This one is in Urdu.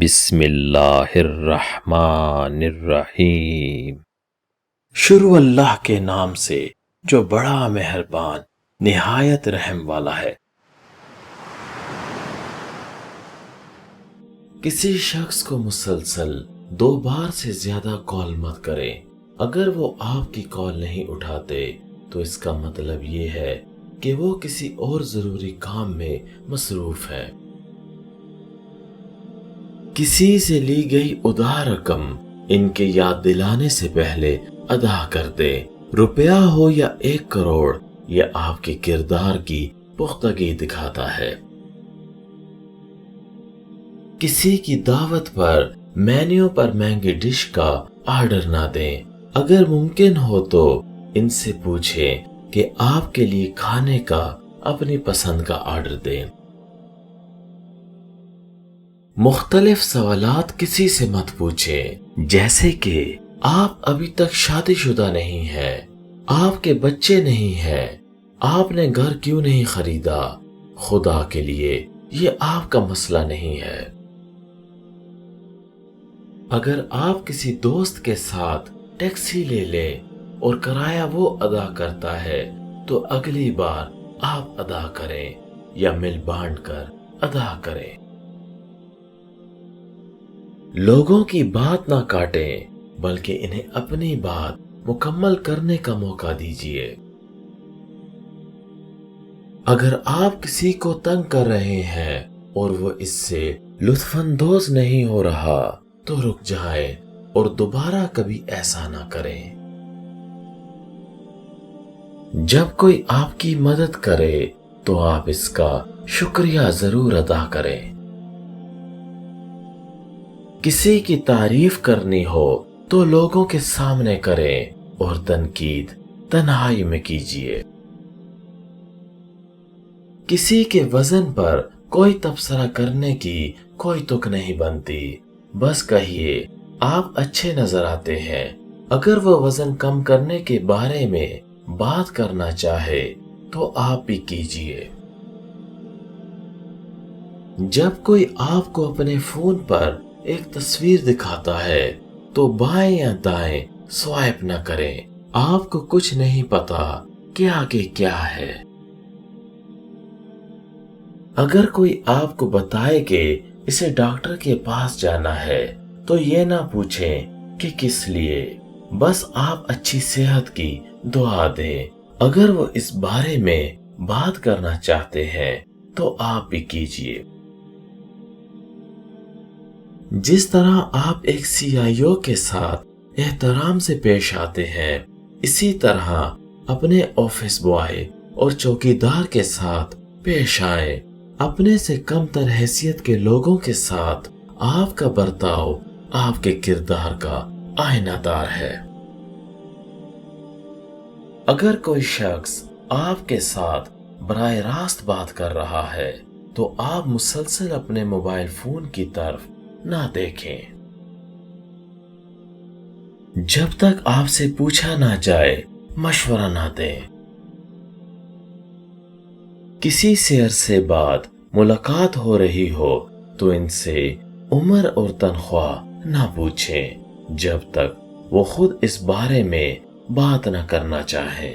بسم اللہ الرحمن الرحیم۔ شروع اللہ کے نام سے جو بڑا مہربان نہایت رحم والا ہے۔ کسی شخص کو مسلسل 2 بار سے زیادہ کال مت کریں۔ اگر وہ آپ کی کال نہیں اٹھاتے تو اس کا مطلب یہ ہے کہ وہ کسی اور ضروری کام میں مصروف ہے۔ کسی سے لی گئی ادھار رقم ان کے یاد دلانے سے پہلے ادا کر دے۔ روپیہ ہو یا 1 کروڑ، یہ آپ کے کردار کی پختگی دکھاتا ہے۔ کسی کی دعوت پر مینیو پر مہنگی ڈش کا آرڈر نہ دیں۔ اگر ممکن ہو تو ان سے پوچھیں کہ آپ کے لیے کھانے کا اپنی پسند کا آرڈر دیں۔ مختلف سوالات کسی سے مت پوچھیں، جیسے کہ آپ ابھی تک شادی شدہ نہیں ہیں، آپ کے بچے نہیں ہیں، آپ نے گھر کیوں نہیں خریدا۔ خدا کے لیے یہ آپ کا مسئلہ نہیں ہے۔ اگر آپ کسی دوست کے ساتھ ٹیکسی لے لیں اور کرایہ وہ ادا کرتا ہے تو اگلی بار آپ ادا کریں یا مل بانٹ کر ادا کریں۔ لوگوں کی بات نہ کاٹیں بلکہ انہیں اپنی بات مکمل کرنے کا موقع دیجیے۔ اگر آپ کسی کو تنگ کر رہے ہیں اور وہ اس سے لطف اندوز نہیں ہو رہا تو رک جائیں اور دوبارہ کبھی ایسا نہ کریں۔ جب کوئی آپ کی مدد کرے تو آپ اس کا شکریہ ضرور ادا کریں۔ کسی کی تعریف کرنی ہو تو لوگوں کے سامنے کریں اور تنقید تنہائی میں کیجیے۔ کسی کے وزن پر کوئی تبصرہ کرنے کی کوئی تک نہیں بنتی، بس کہیے آپ اچھے نظر آتے ہیں۔ اگر وہ وزن کم کرنے کے بارے میں بات کرنا چاہے تو آپ بھی کیجیے۔ جب کوئی آپ کو اپنے فون پر ایک تصویر دکھاتا ہے تو بائیں یا دائیں سوائپ نہ کریں۔ آپ کو کچھ نہیں پتا کہ آگے کیا ہے۔ اگر کوئی آپ کو بتائے کہ اسے ڈاکٹر کے پاس جانا ہے تو یہ نہ پوچھیں کہ کس لیے، بس آپ اچھی صحت کی دعا دیں۔ اگر وہ اس بارے میں بات کرنا چاہتے ہیں تو آپ بھی کیجیے۔ جس طرح آپ ایک CIO کے ساتھ احترام سے پیش آتے ہیں، اسی طرح اپنے آفس بوائے اور چوکیدار کے ساتھ پیش آئیں۔ اپنے سے کم تر حیثیت کے لوگوں کے ساتھ آپ کا برتاؤ آپ کے کردار کا آئینہ دار ہے۔ اگر کوئی شخص آپ کے ساتھ براہ راست بات کر رہا ہے تو آپ مسلسل اپنے موبائل فون کی طرف نہ دیکھیں جب تک آپ سے پوچھا نہ جائے، مشورہ نہ دیں۔ کسی سے عرصے بعد ملاقات ہو رہی ہو تو ان سے عمر اور تنخواہ نہ پوچھیں جب تک وہ خود اس بارے میں بات نہ کرنا چاہیں۔